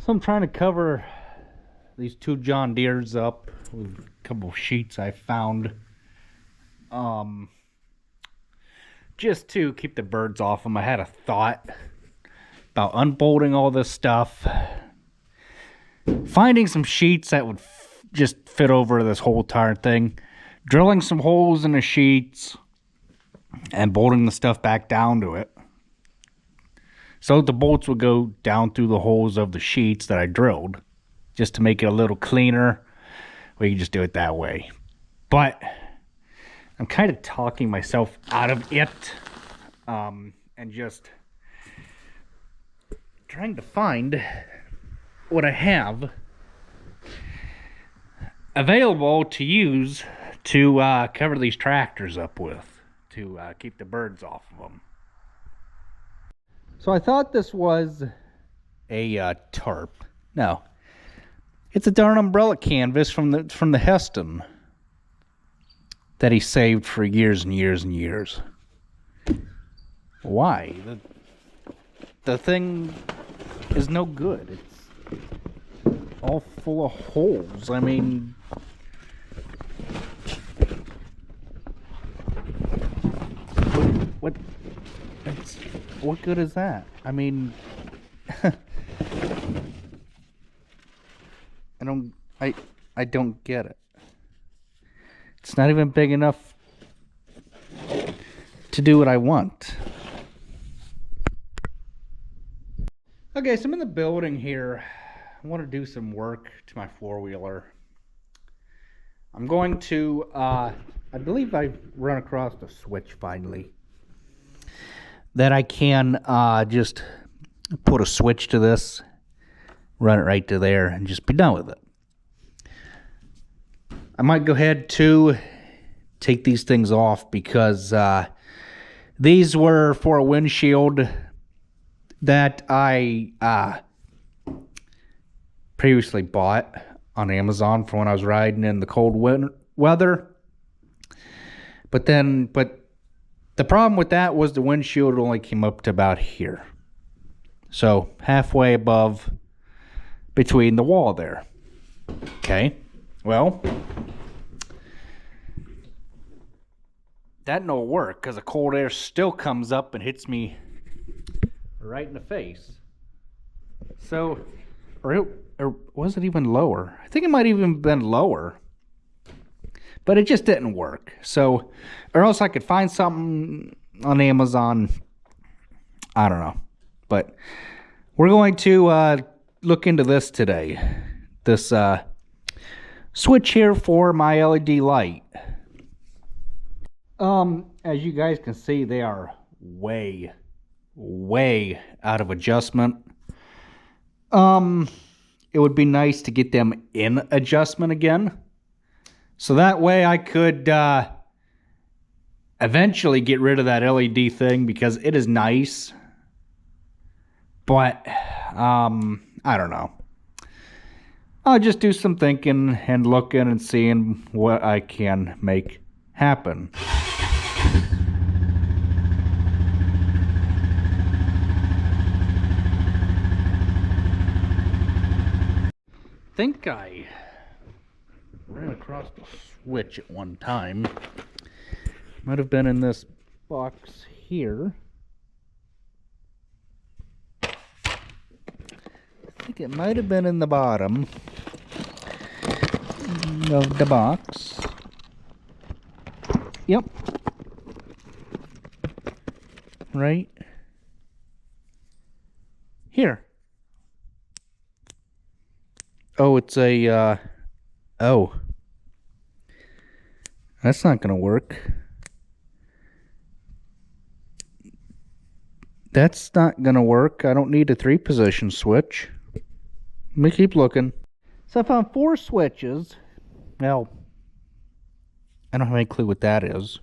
So I'm trying to cover these two John Deeres up with a couple of sheets I found. Just to keep the birds off them. I had a thought about unbolting all this stuff, finding some sheets that would just fit over this whole entire thing, drilling some holes in the sheets, and bolting the stuff back down to it. So the bolts would go down through the holes of the sheets that I drilled, just to make it a little cleaner. We can just do it that way. But I'm kind of talking myself out of it, and just trying to find what I have available to use to cover these tractors up with, to keep the birds off of them. So I thought this was a tarp. No, it's a darn umbrella canvas from the Heston that he saved for years and years and years. Why? The thing is no good. It's all full of holes. I mean, what good is that? I mean, I don't get it. It's not even big enough to do what I want. Okay, so I'm in the building here. I want to do some work to my four-wheeler. I'm going to, I believe I've run across a switch finally, that I can just put a switch to this, run it right to there, and just be done with it. I might go ahead to take these things off because these were for a windshield that I previously bought on Amazon for when I was riding in the cold weather. But the problem with that was the windshield only came up to about here. So halfway above between the wall there. Okay, well, that don't work because the cold air still comes up and hits me right in the face. So, or was it even lower? I think it might even been lower. But it just didn't work. So, or else I could find something on Amazon. I don't know. But we're going to look into this today. This switch here for my LED light. As you guys can see, they are way out of adjustment. It would be nice to get them in adjustment again. So that way I could eventually get rid of that LED thing because it is nice. But, I don't know. I'll just do some thinking and looking and seeing what I can make happen. I think I ran across the switch at one time. Might have been in this box here. I think it might have been in the bottom of the box. Yep. Right here. Oh, it's a, oh. That's not gonna work. That's not gonna work. I don't need a 3-position switch. Let me keep looking. So I found 4 switches. Now, I don't have any clue what that is.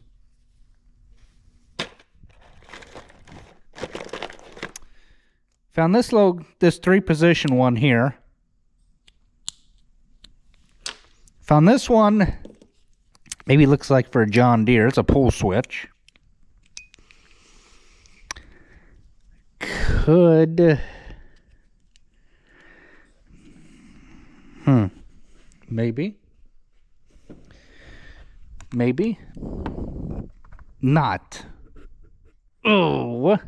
Found this 3-position one here. Found this one, maybe it looks like for a John Deere. It's a pull switch. Could Maybe. Maybe. Not. Oh.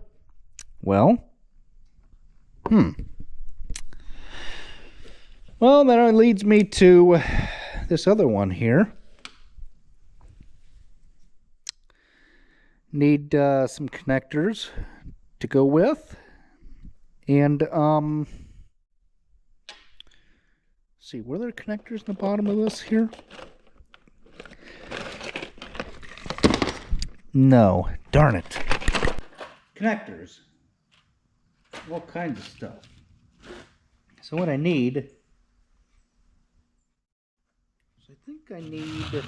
Well. Well, that leads me to this other one here. Need some connectors to go with. And, see, were there connectors in the bottom of this here? No. Darn it. Connectors. All kinds of stuff. So what I need is I think I need,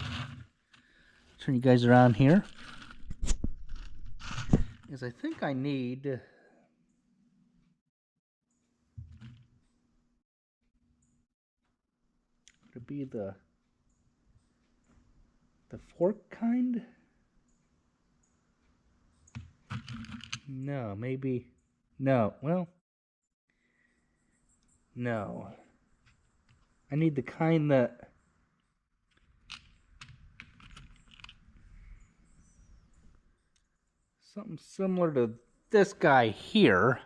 turn you guys around here, is I think I need to be the fork kind? No, maybe, no, well, no. I need the kind that something similar to this guy here.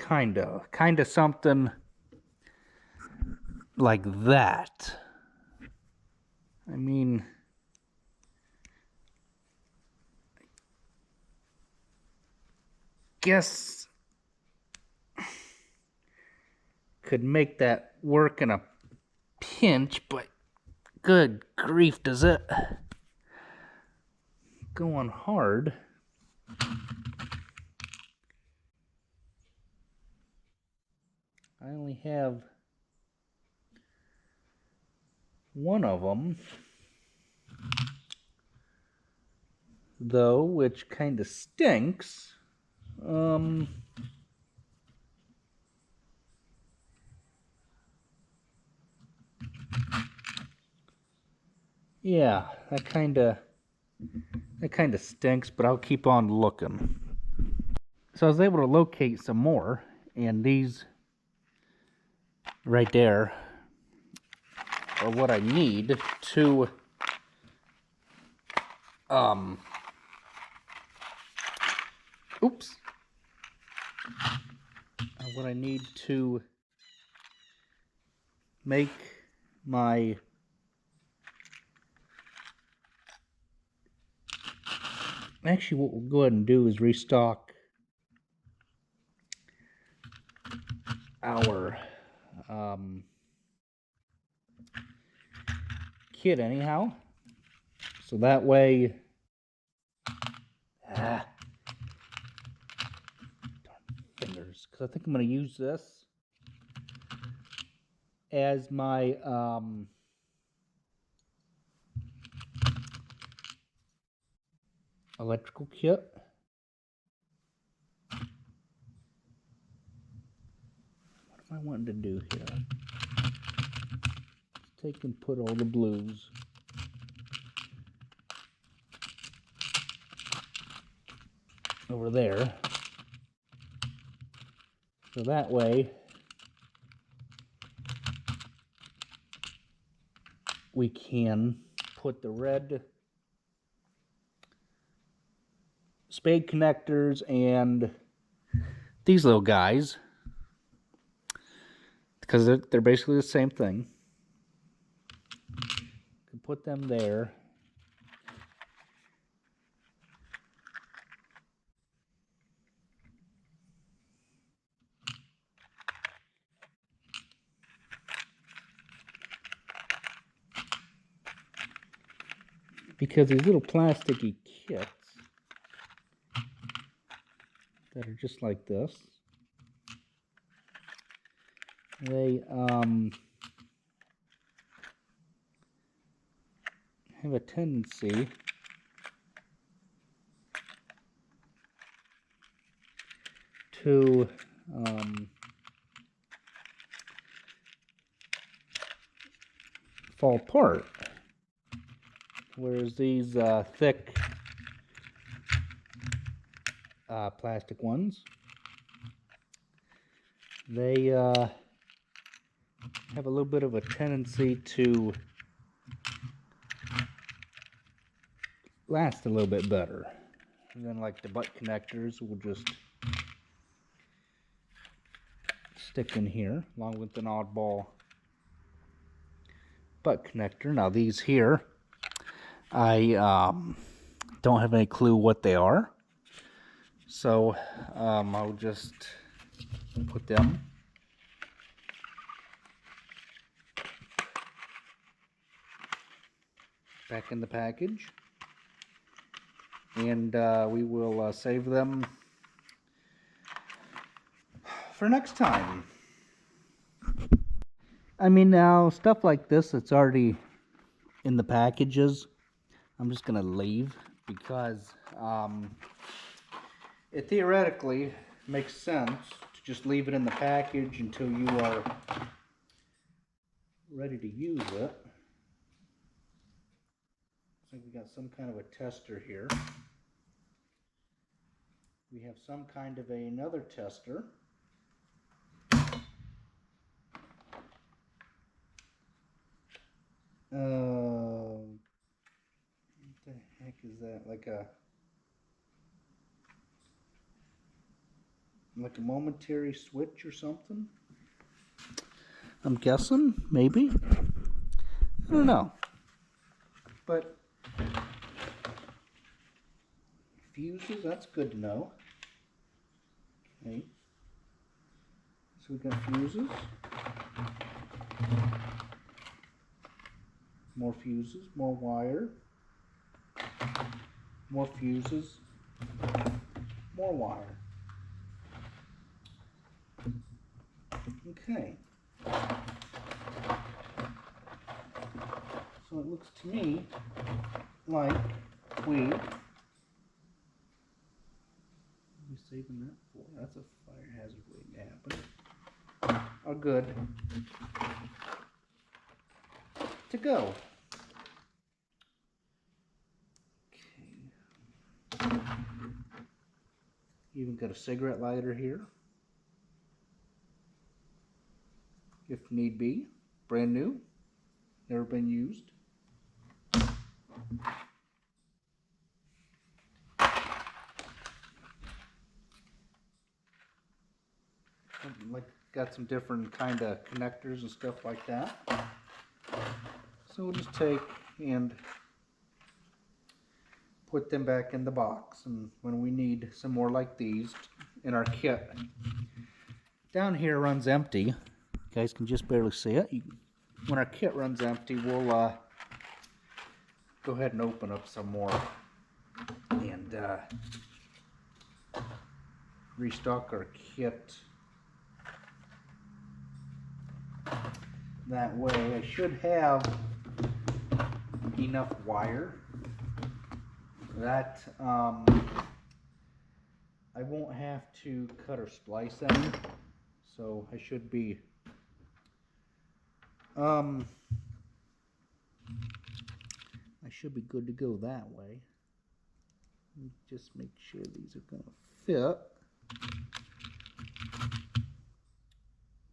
Kinda something like that. I mean, guess could make that work in a pinch, but good grief, does it go on hard? I only have one of them, though, which kind of stinks. Yeah, that kind of stinks, but I'll keep on looking. So I was able to locate some more, and these right there are what I need to what I need to make my actually what we'll go ahead and do is restock our kit anyhow, so that way darn fingers, because I think I'm going to use this as my electrical kit. What am I wanting to do here? Take and put all the blues over there, so that way we can put the red spade connectors and these little guys, because they're basically the same thing. Can put them there. Because these little plasticky kits that are just like this, they have a tendency to fall apart, whereas these thick plastic ones. They have a little bit of a tendency to last a little bit better. And then like the butt connectors will just stick in here along with an oddball butt connector. Now these here, I don't have any clue what they are. So I'll just put them back in the package, and we will save them for next time. I mean, now stuff like this that's already in the packages, I'm just gonna leave because it theoretically makes sense to just leave it in the package until you are ready to use it. Looks like we got some kind of a tester here. We have some kind of another tester. What the heck is that? Like a momentary switch or something? I'm guessing, maybe. I don't know. But fuses, that's good to know. Okay. So we got fuses. More fuses, more wire. More fuses. More wire. Okay. So it looks to me like we saving that for? That's a fire hazard waiting to happen. Are good to go. Okay. Even got a cigarette lighter here, if need be. Brand new, never been used. Like, got some different kind of connectors and stuff like that. So we'll just take and put them back in the box, and when we need some more like these in our kit. Down here runs empty. You guys can just barely see it. When our kit runs empty, we'll go ahead and open up some more and restock our kit. That way I should have enough wire that I won't have to cut or splice any, so I should be good to go that way. Let me just make sure these are gonna fit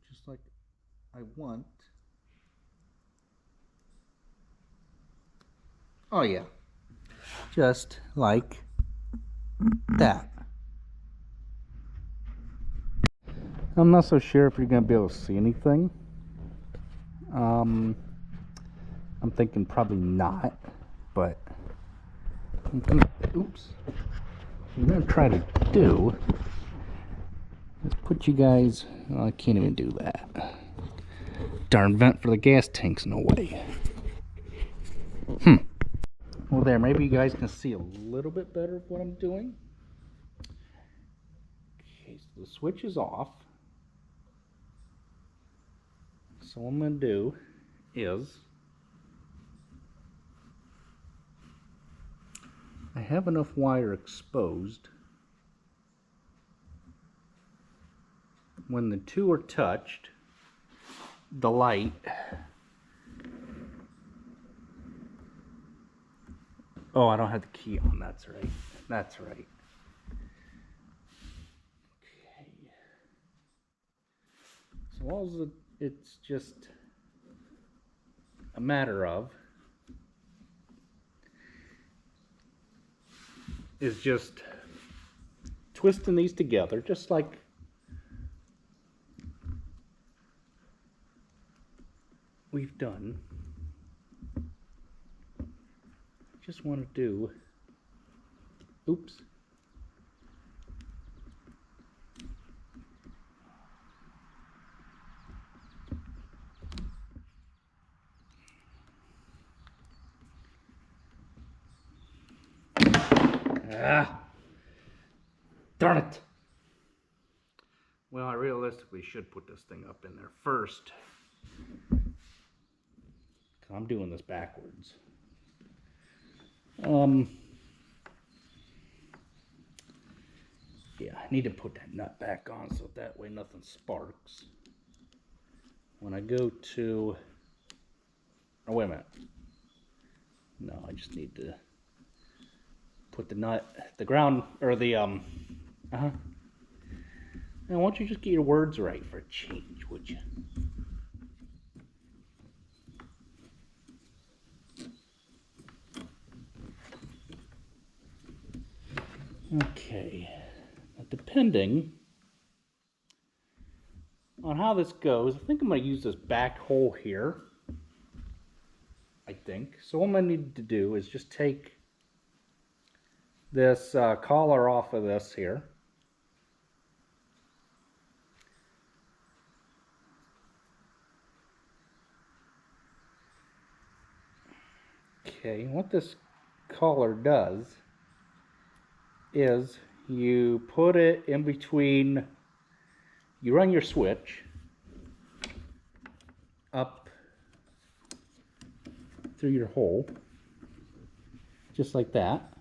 just like I want. Oh yeah, just like that. I'm not so sure if you're going to be able to see anything. I'm thinking probably not, but I'm gonna try to do is put you guys, well, I can't even do that. Darn vent for the gas tank's no way. Well, there, maybe you guys can see a little bit better of what I'm doing. Okay, so the switch is off. So what I'm going to do is, I have enough wire exposed. When the two are touched, the light I don't have the key on. That's right. All it's just a matter of is just twisting these together, just like we've done. Just want to do, oops. Ah, darn it. Well, I realistically should put this thing up in there first. I'm doing this backwards. Yeah, I need to put that nut back on so that way nothing sparks. When I go to, oh wait a minute. No, I just need to put the nut, the ground, or the, Now, why don't you just get your words right for a change, would you? Okay, now depending on how this goes, I think I'm going to use this back hole here. I think. So what I need to do is just take this collar off of this here. Okay, what this collar does is you put it in between, you run your switch up through your hole, just like that.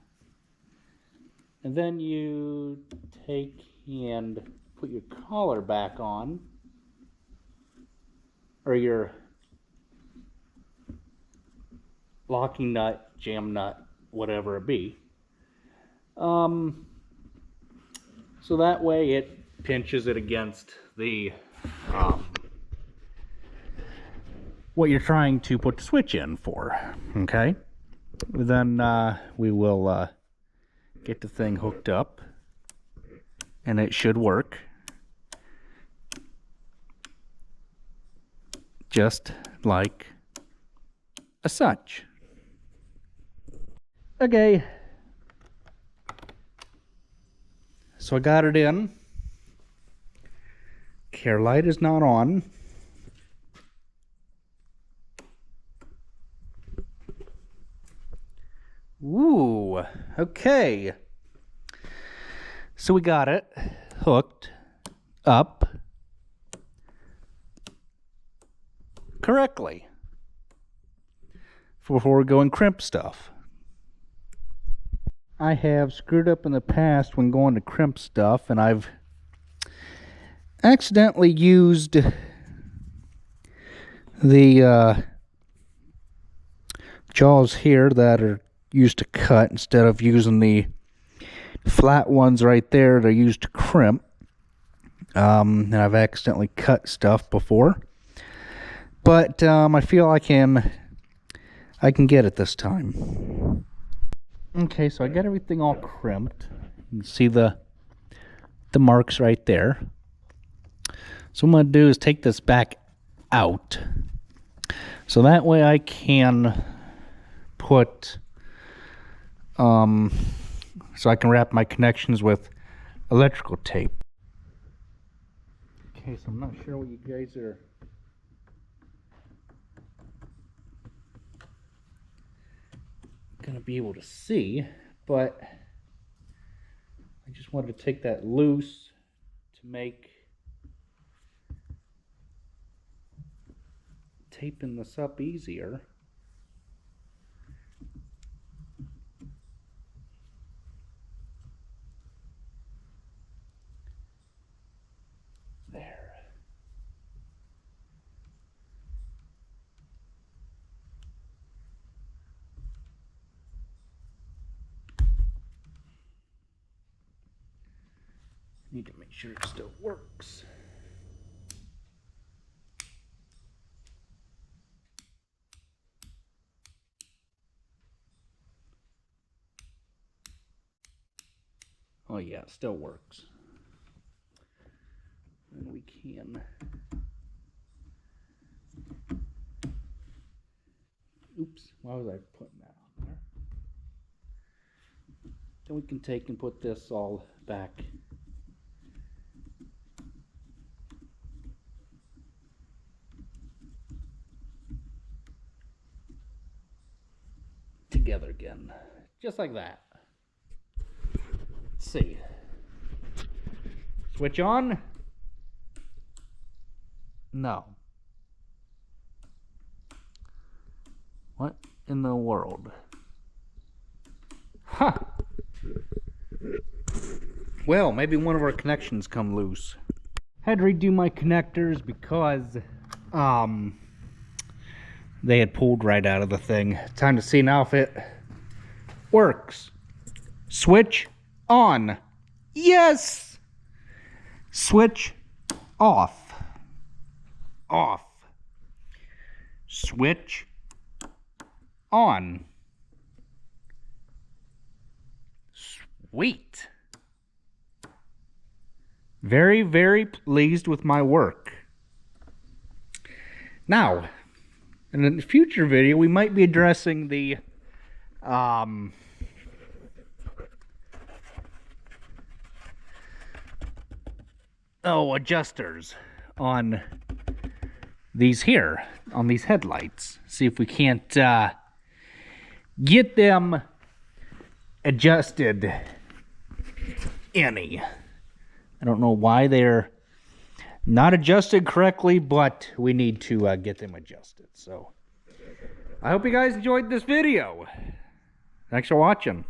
And then you take and put your collar back on, or your locking nut, jam nut, whatever it be. So that way it pinches it against the what you're trying to put the switch in for. Okay, then we will get the thing hooked up, and it should work just like such. Okay, so I got it in. Care light is not on. Ooh, okay. So we got it hooked up correctly before we go and crimp stuff. I have screwed up in the past when going to crimp stuff, and I've accidentally used the jaws here that are used to cut instead of using the flat ones right there that are used to crimp. And I've accidentally cut stuff before, but I feel I can get it this time. Okay, so I got everything all crimped. You can see the marks right there. So what I'm going to do is take this back out, so that way I can put so I can wrap my connections with electrical tape. Okay, so I'm not sure what you guys are gonna be able to see, but I just wanted to take that loose to make taping this up easier. There. Need to make sure it still works. Oh yeah, it still works. And we can... Oops, why was I putting that on there? Then we can take and put this all back. Together again. Just like that. Let's see. Switch on. No. What in the world? Huh. Well, maybe one of our connections come loose. Had to redo my connectors because they had pulled right out of the thing. Time to see now if it works. Switch on. Yes! Switch off. Off. Switch on. Sweet. Very, very pleased with my work. Now, in a future video, we might be addressing the adjusters on these here, on these headlights. See if we can't get them adjusted any. I don't know why they're not adjusted correctly, but we need to get them adjusted. So I hope you guys enjoyed this video. Thanks for watching.